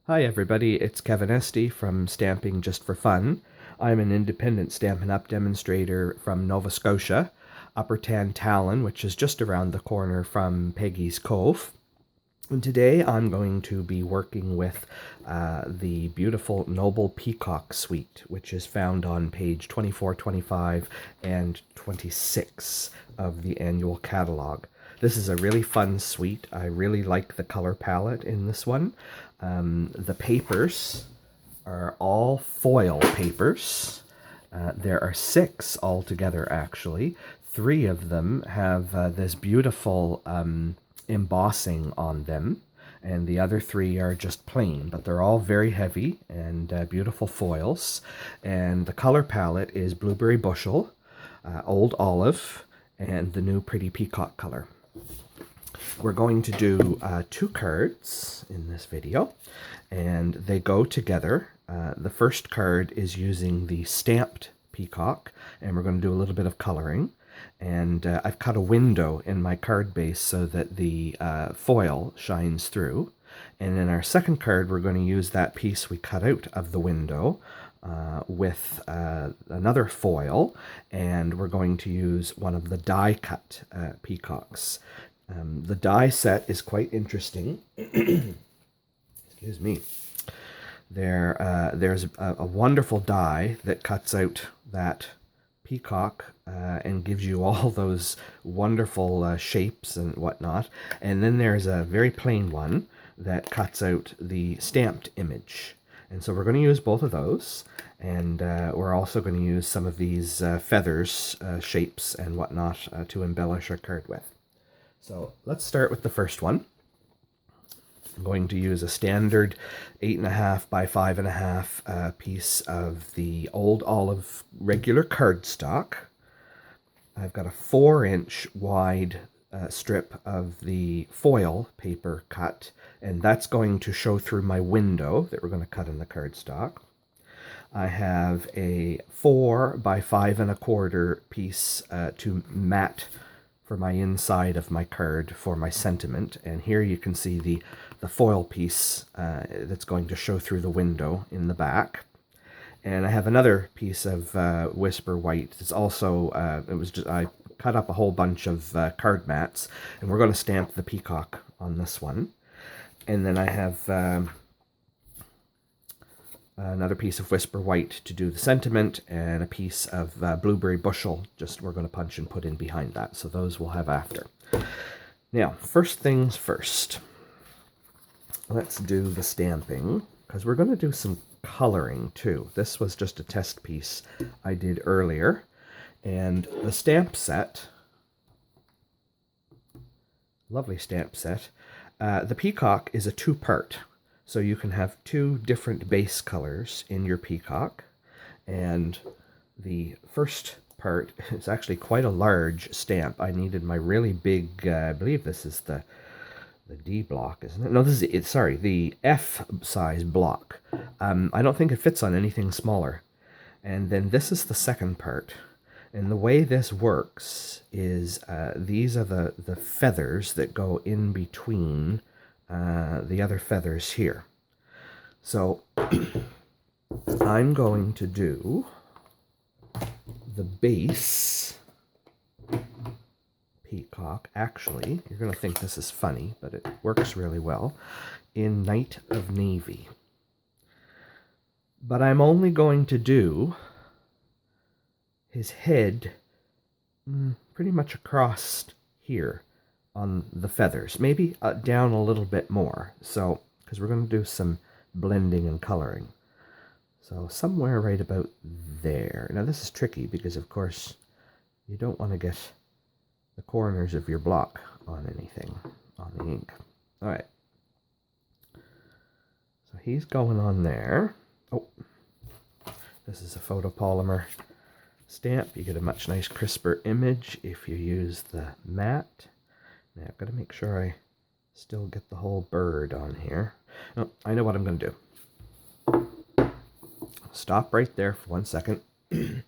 Hi everybody, it's Kevin Esty from Stamping Just for Fun. I'm an independent Stampin' Up! Demonstrator from Nova Scotia, Upper Tantallon, which is just around the corner from Peggy's Cove. And today I'm going to be working with the beautiful Noble Peacock Suite, which is found on page 24, 25, and 26 of the annual catalog. This is a really fun suite. I really like the color palette in this one. The papers are all foil papers. There are 6 altogether, actually. 3 of them have this beautiful embossing on them, and the other 3 are just plain, but they're all very heavy and beautiful foils. And the color palette is Blueberry Bushel, Old Olive, and the new Pretty Peacock color. We're going to do 2 cards in this video, and they go together. The first card is using the stamped peacock, and we're going to do a little bit of coloring. And I've cut a window in my card base so that the foil shines through. And in our second card, we're going to use that piece we cut out of the window with another foil, and we're going to use one of the die-cut peacocks. The die set is quite interesting. Excuse me. There's a wonderful die that cuts out that peacock and gives you all those wonderful shapes and whatnot. And then there's a very plain one that cuts out the stamped image. And so we're going to use both of those. And we're also going to use some of these feathers, shapes, and whatnot to embellish our card with. So let's start with the first one. I'm going to use a standard 8.5 by 5.5 piece of the Old Olive regular cardstock. I've got a 4-inch wide strip of the foil paper cut, and that's going to show through my window that we're going to cut in the cardstock. I have a 4 by 5.25 piece to mat for my inside of my card for my sentiment, and here you can see the foil piece that's going to show through the window in the back. And I have another piece of Whisper White. It's also I cut up a whole bunch of card mats, and we're going to stamp the peacock on this one. And then I have another piece of Whisper White to do the sentiment, and a piece of Blueberry Bushel, just we're going to punch and put in behind that. So those we'll have after. Now, first things first. Let's do the stamping, because we're going to do some coloring too. This was just a test piece I did earlier. And the stamp set, lovely stamp set. The peacock is a 2-part. So you can have 2 different base colors in your peacock. And the first part is actually quite a large stamp. I needed my really big, I believe this is the D block, isn't it? No, this is sorry, the F size block. I don't think it fits on anything smaller. And then this is the second part. And the way this works is these are the feathers that go in between the other feathers here. So I'm going to do the base peacock. Actually, you're going to think this is funny, but it works really well, in Night of Navy. But I'm only going to do his head pretty much across here on the feathers, maybe down a little bit more, so because we're going to do some blending and coloring. So somewhere right about there. Now this is tricky because of course you don't want to get the corners of your block on anything, on the ink. All right, so he's going on there. Oh, this is a photopolymer stamp. You get a much nice crisper image if you use the matte. Now I've got to make sure I still get the whole bird on here. Oh, I know what I'm going to do. Stop right there for 1 second. Going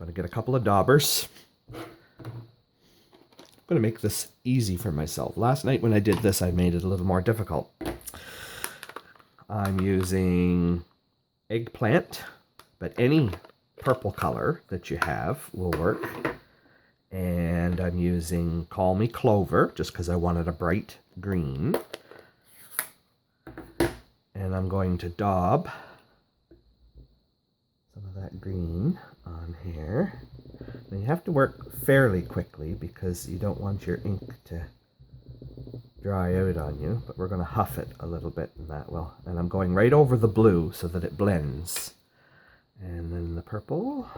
to get a couple of daubers. I'm going to make this easy for myself. Last night when I did this, I made it a little more difficult. I'm using eggplant, but any purple color that you have will work. And I'm using Call Me Clover, just because I wanted a bright green. And I'm going to daub some of that green on here. Now you have to work fairly quickly because you don't want your ink to dry out on you, but we're going to huff it a little bit, and that will. And I'm going right over the blue so that it blends. And then the purple.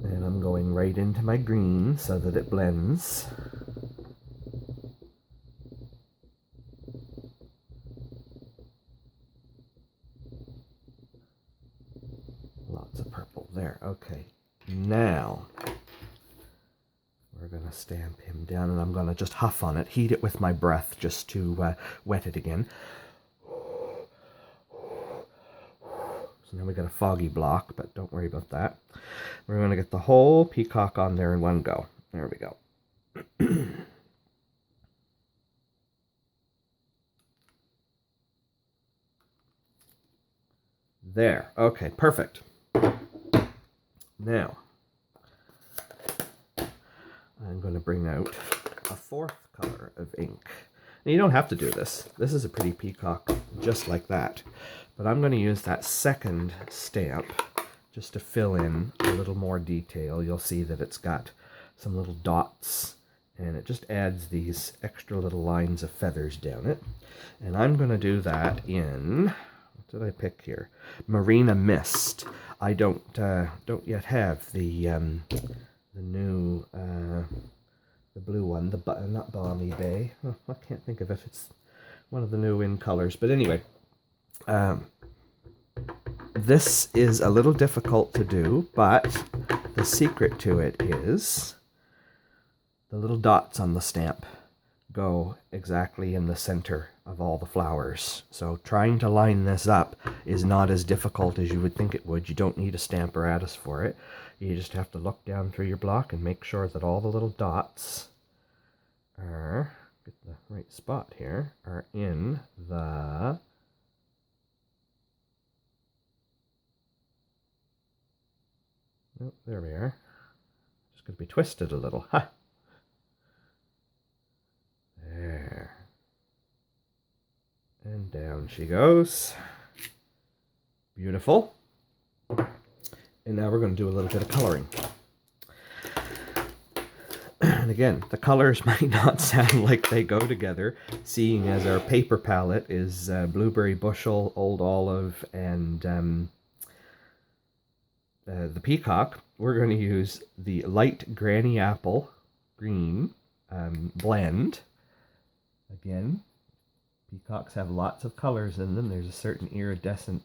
And I'm going right into my green so that it blends. Lots of purple there. Okay. Now we're going to stamp him down, and I'm going to just huff on it, heat it with my breath just to wet it again. So now we got a foggy block, but don't worry about that. We're going to get the whole peacock on there in one go. There we go. There. Okay, perfect. Now, I'm going to bring out a fourth color of ink. Now, you don't have to do this. This is a pretty peacock just like that. But I'm going to use that second stamp just to fill in a little more detail. You'll see that it's got some little dots, and it just adds these extra little lines of feathers down it. And I'm going to do that in, what did I pick here? Marina Mist. I don't yet have the new, the blue one, not Balmy Bay. Oh, I can't think of it. It's one of the new in colors. But anyway, this is a little difficult to do, but the secret to it is the little dots on the stamp go exactly in the center of all the flowers. So trying to line this up is not as difficult as you would think it would. You don't need a Stamparatus for it. You just have to look down through your block and make sure that all the little dots are, get the right spot here, are in the oh, there we are. Just going to be twisted a little. Ha! There. And down she goes. Beautiful. And now we're going to do a little bit of coloring. And again, the colors might not sound like they go together, seeing as our paper palette is Blueberry Bushel, Old Olive, and the Peacock. We're going to use the light Granny Apple green blend. Again, peacocks have lots of colors in them. There's a certain iridescence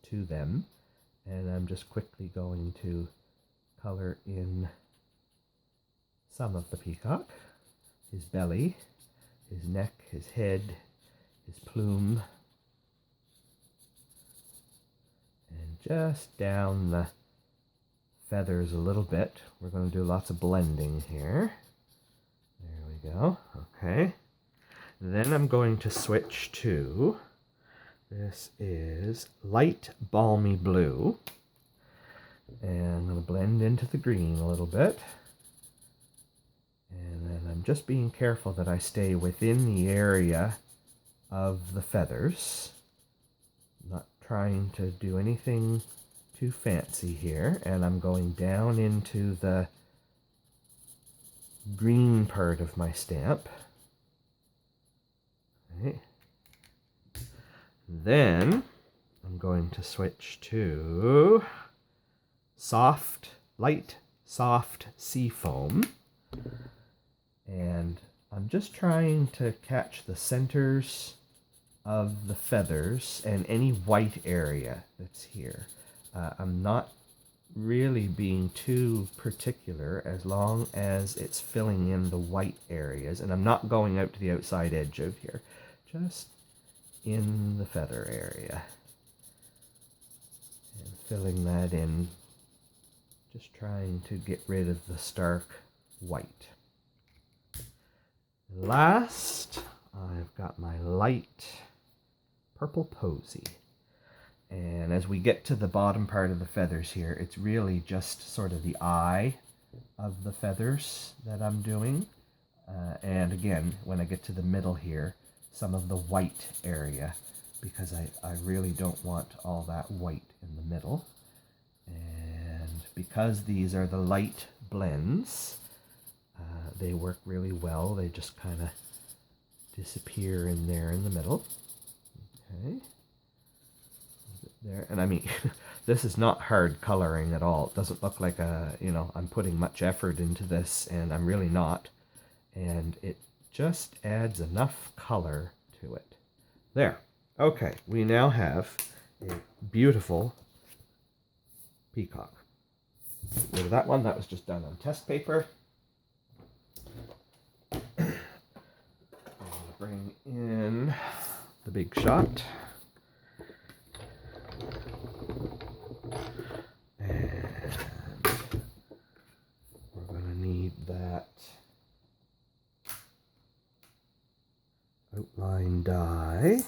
to them. And I'm just quickly going to color in some of the peacock. His belly, his neck, his head, his plume. And just down the feathers a little bit. We're going to do lots of blending here. There we go. Okay. Then I'm going to switch to, this is light balmy blue. And I'm going to blend into the green a little bit. And then I'm just being careful that I stay within the area of the feathers. Not trying to do anything too fancy here. And I'm going down into the green part of my stamp. Okay. Then I'm going to switch to light soft sea foam. And I'm just trying to catch the centers of the feathers and any white area that's here. I'm not really being too particular as long as it's filling in the white areas. And I'm not going out to the outside edge of here. Just in the feather area. And filling that in. Just trying to get rid of the stark white. Last, I've got my light purple posy. And as we get to the bottom part of the feathers here, it's really just sort of the eye of the feathers that I'm doing. And again, when I get to the middle here, some of the white area, because I really don't want all that white in the middle. And because these are the light blends, they work really well. They just kind of disappear in there in the middle. Okay. There, and I mean, this is not hard coloring at all. It doesn't look like I'm putting much effort into this, and I'm really not. And it just adds enough color to it. There. Okay, we now have a beautiful peacock. Get rid of that one. That was just done on test paper. Bring in the big shot. And we're going to need that outline die.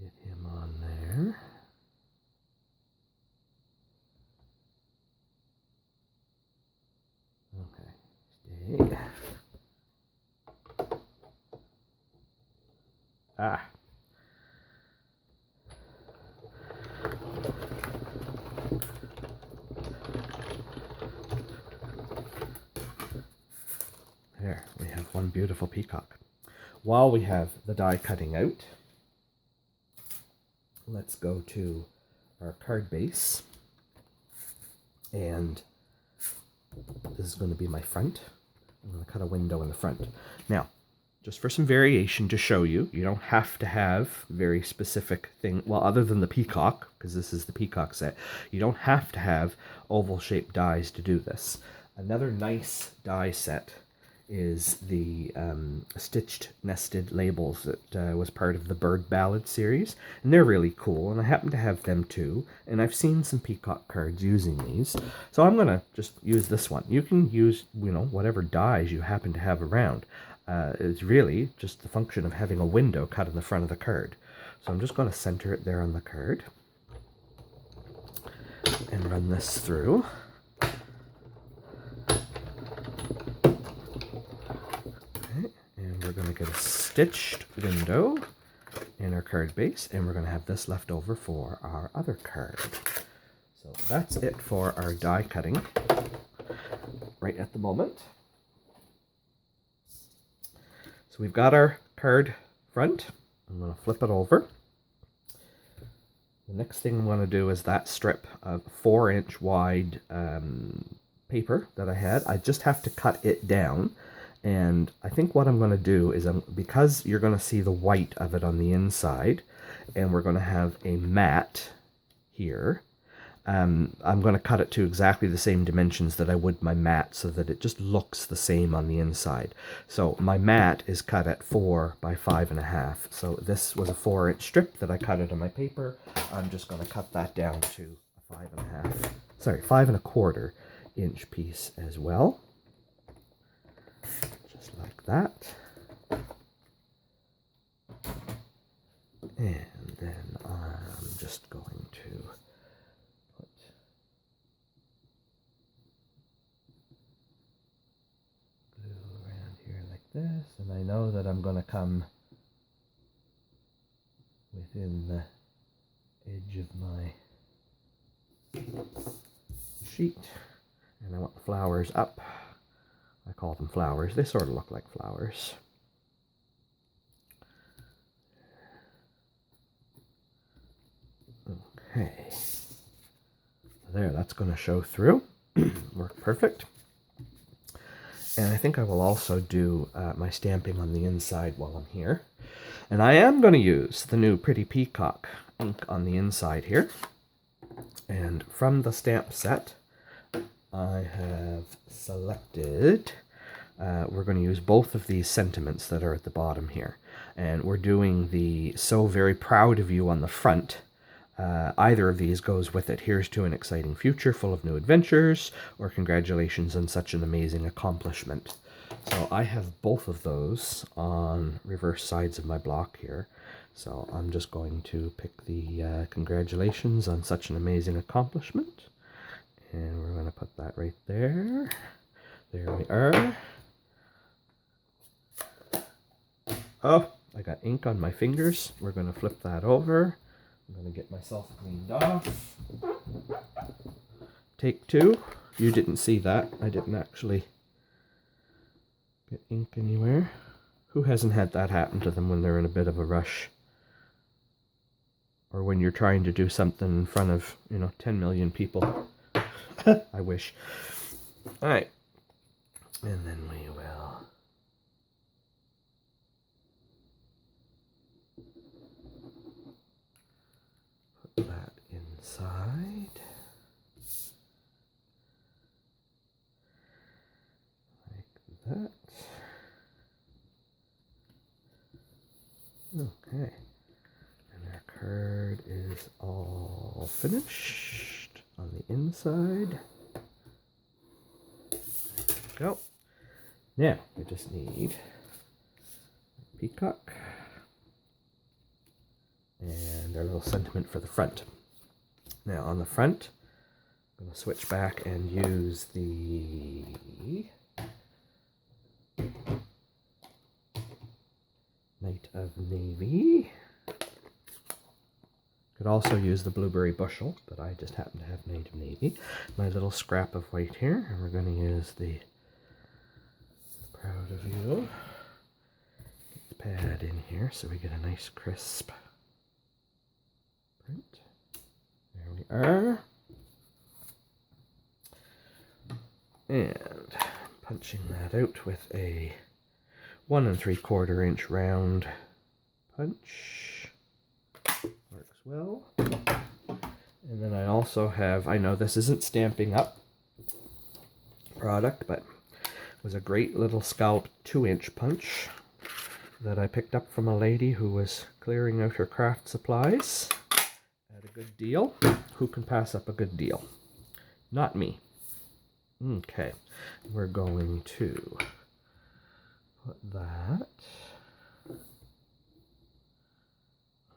Get him on there. Okay, stay. Ah. There, we have one beautiful peacock. While we have the die cutting out, let's go to our card base. And this is going to be my front. I'm going to cut a window in the front. Now, just for some variation to show you, you don't have to have very specific thing. Well, other than the peacock, because this is the peacock set, you don't have to have oval-shaped dies to do this. Another nice die set is the stitched nested labels that was part of the Bird Ballad series, and they're really cool, and I happen to have them too, and I've seen some peacock cards using these, so I'm going to just use this one. You can use, whatever dies you happen to have around. It's really just the function of having a window cut in the front of the card. So I'm just going to center it there on the card and run this through. And we're going to get a stitched window in our card base, and we're going to have this left over for our other card. So that's it for our die cutting right at the moment. So we've got our card front. I'm going to flip it over. The next thing I'm going to do is that strip of 4-inch wide paper that I had. I just have to cut it down. And I think what I'm going to do is, because you're going to see the white of it on the inside, and we're going to have a mat here, I'm going to cut it to exactly the same dimensions that I would my mat, so that it just looks the same on the inside. So my mat is cut at 4 by 5.5. So this was a 4-inch strip that I cut out of my paper. I'm just going to cut that down to a 5.25 inch piece as well. Just like that. And then I'm just going to put glue around here like this, and I know that I'm going to come within the edge of my sheet, and I want the flowers up. I call them flowers. They sort of look like flowers. Okay. There, that's going to show through. Work perfect. And I think I will also do my stamping on the inside while I'm here. And I am going to use the new Pretty Peacock ink on the inside here. And from the stamp set, I have selected, we're going to use both of these sentiments that are at the bottom here. And we're doing the So Very Proud of You on the front, either of these goes with it. Here's to an exciting future full of new adventures, or congratulations on such an amazing accomplishment. So I have both of those on reverse sides of my block here. So I'm just going to pick the congratulations on such an amazing accomplishment. And we're going to put that right there. There we are. Oh, I got ink on my fingers. We're going to flip that over. I'm going to get myself cleaned off. Take two. You didn't see that. I didn't actually get ink anywhere. Who hasn't had that happen to them when they're in a bit of a rush? Or when you're trying to do something in front of, 10 million people. I wish. All right. And then we will put that inside. Like that. Okay. And our card is all finished on the inside. There we go. Now, we just need Peacock and our little sentiment for the front. Now, on the front, I'm going to switch back and use the Knight of Navy. Could also use the Blueberry Bushel, but I just happen to have Knight of Navy. My little scrap of white here, and we're going to use the Proud of You. Get the pad in here so we get a nice crisp print. There we are. And punching that out with a 1 3/4 inch round punch. Works well. And then I also have, I know this isn't Stampin' Up product, but it was a great little scalp 2-inch punch that I picked up from a lady who was clearing out her craft supplies at a good deal. Who can pass up a good deal? Not me. Okay, we're going to put that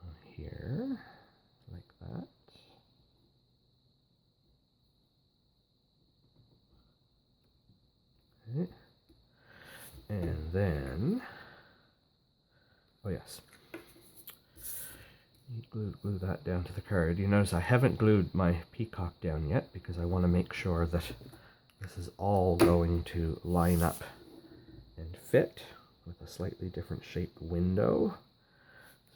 on here, like that. Okay. And then, oh yes, glue that down to the card. You notice I haven't glued my peacock down yet because I want to make sure that this is all going to line up and fit with a slightly different shaped window.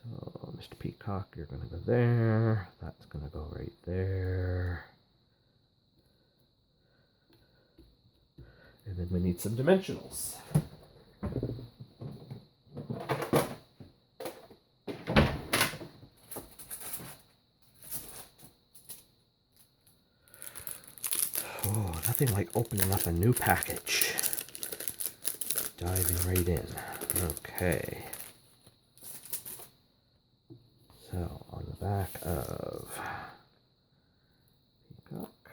So, Mr. Peacock, you're going to go there. That's going to go right there. And then we need some dimensionals. Oh, nothing like opening up a new package. Diving right in. Okay. So, on the back of Peacock,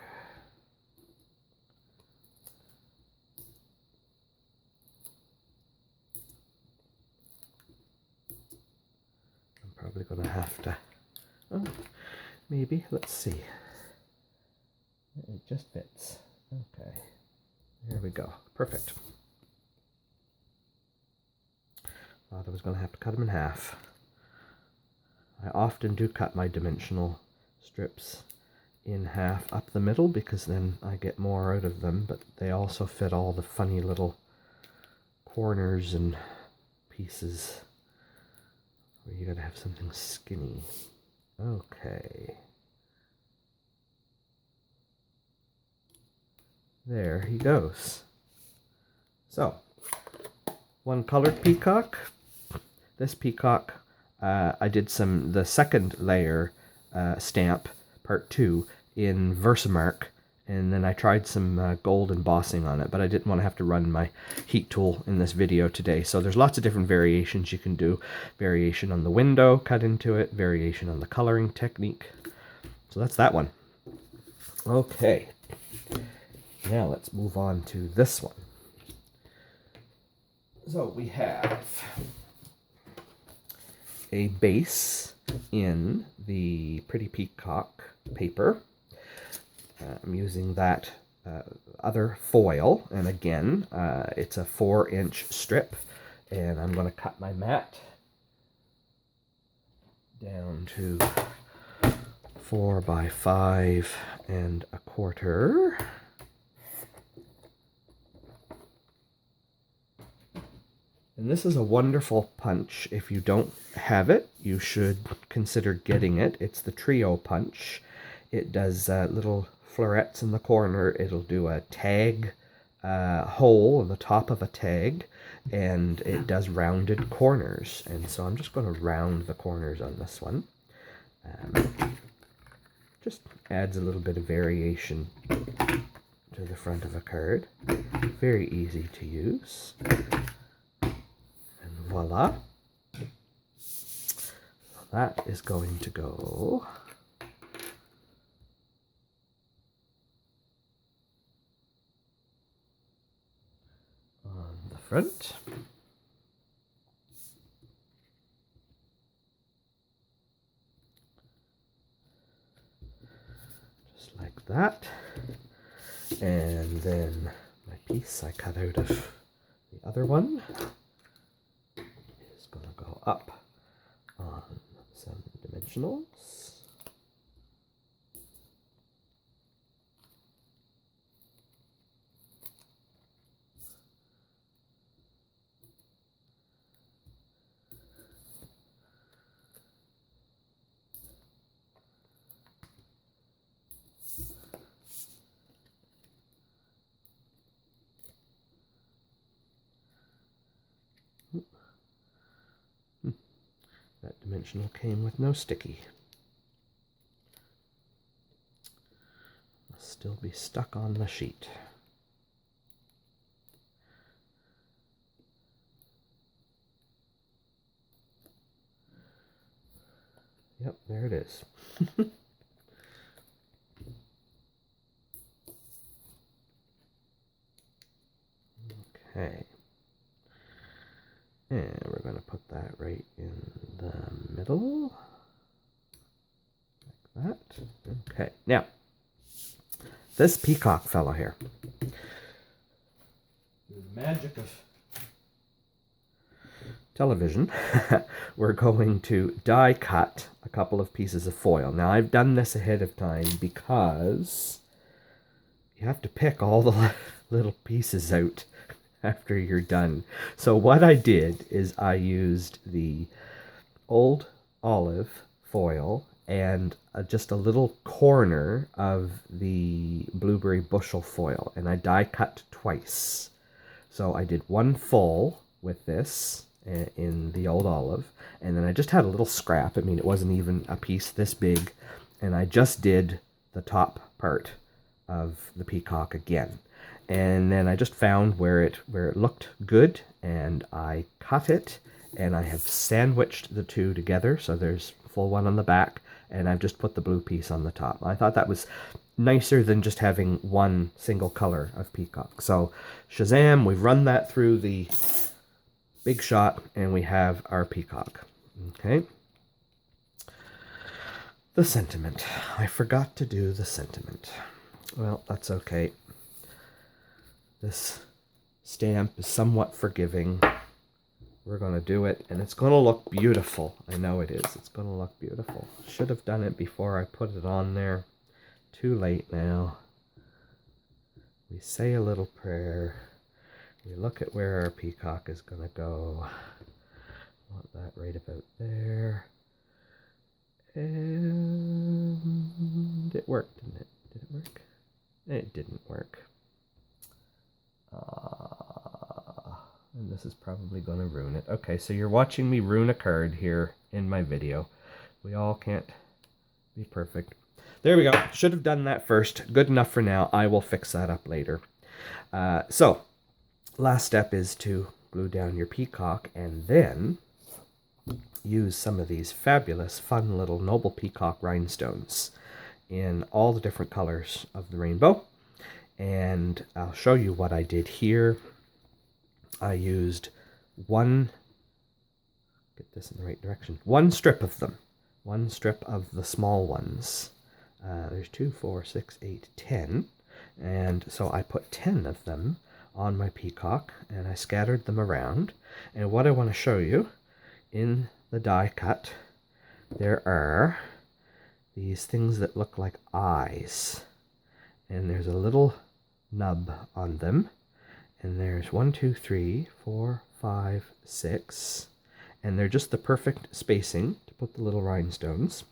I'm probably going to have to, oh, maybe, let's see. It just fits. Okay. There we go. Perfect. Thought I was going to have to cut them in half. I often do cut my dimensional strips in half up the middle because then I get more out of them, but they also fit all the funny little corners and pieces where you gotta have something skinny. Okay. There he goes. So, one colored peacock. This peacock, I did the second layer stamp, part 2, in Versamark, and then I tried some gold embossing on it, but I didn't want to have to run my heat tool in this video today. So there's lots of different variations you can do. Variation on the window, cut into it, variation on the coloring technique. So that's that one. Okay, now let's move on to this one. So we have a base in the Pretty Peacock paper. I'm using that other foil, and again, it's a 4-inch strip, and I'm going to cut my mat down to 4 by 5 1/4. And this is a wonderful punch. If you don't have it, you should consider getting it. It's the Trio punch. It does little florets in the corner. It'll do a tag hole on the top of a tag, and it does rounded corners. And so I'm just going to round the corners on this one. Just adds a little bit of variation to the front of a card. Very easy to use. And voila. So that is going to go on the front. Like that. And then my piece I cut out of the other one is going to go up on some dimensionals. That dimensional came with no sticky. Must still be stuck on the sheet. Yep, there it is. Okay. And we're going to put that right in the middle, like that. Okay, now, this peacock fellow here, the magic of television, we're going to die cut a couple of pieces of foil. Now, I've done this ahead of time because you have to pick all the little pieces out after you're done. So what I did is I used the old olive foil and just a little corner of the blueberry bushel foil, and I die cut twice. So I did one full with this in the old olive, and then I just had a little scrap. I mean, it wasn't even a piece this big, and I just did the top part of the peacock again. And then I just found where it looked good, and I cut it, and I have sandwiched the two together, so there's a full one on the back, and I've just put the blue piece on the top. I thought that was nicer than just having one single color of peacock. So shazam, we've run that through the Big Shot, and we have our peacock. Okay. The sentiment. I forgot to do the sentiment. Well, that's okay. This stamp is somewhat forgiving. We're going to do it, and it's going to look beautiful. I know it is. It's going to look beautiful. Should have done it before I put it on there. Too late now. We say a little prayer. We look at where our peacock is going to go. Want that right about there. And it worked, didn't it? Did it work? It didn't work. And this is probably going to ruin it. Okay, so you're watching me ruin a card here in my video. We all can't be perfect. There we go. Should have done that first. Good enough for now. I will fix that up later. So, last step is to glue down your peacock and then use some of these fabulous, fun little Noble Peacock rhinestones. in all the different colors of the rainbow. And I'll show you what I did here. I used one strip of them. One strip of the small ones. There's 2, 4, 6, 8, 10. And so I put 10 of them on my peacock, and I scattered them around. And what I want to show you, in the die cut, there are these things that look like eyes. And there's a little nub on them. And there's 1, 2, 3, 4, 5, 6. And they're just the perfect spacing to put the little rhinestones.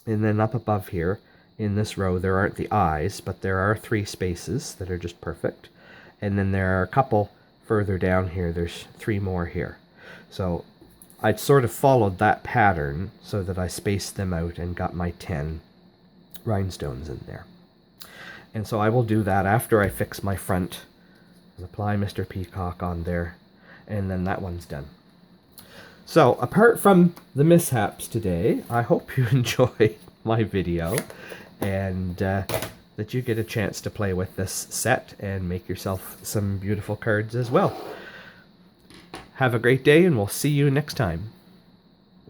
And then up above here, in this row, there aren't the eyes, but there are 3 spaces that are just perfect. And then there are a couple further down here. There's 3 more here. So I'd sort of followed that pattern so that I spaced them out and got my 10 rhinestones in there. And so I will do that after I fix my front and apply Mr. Peacock on there, and then that one's done. So apart from the mishaps today, I hope you enjoy my video, and that you get a chance to play with this set and make yourself some beautiful cards as well. Have a great day, and we'll see you next time.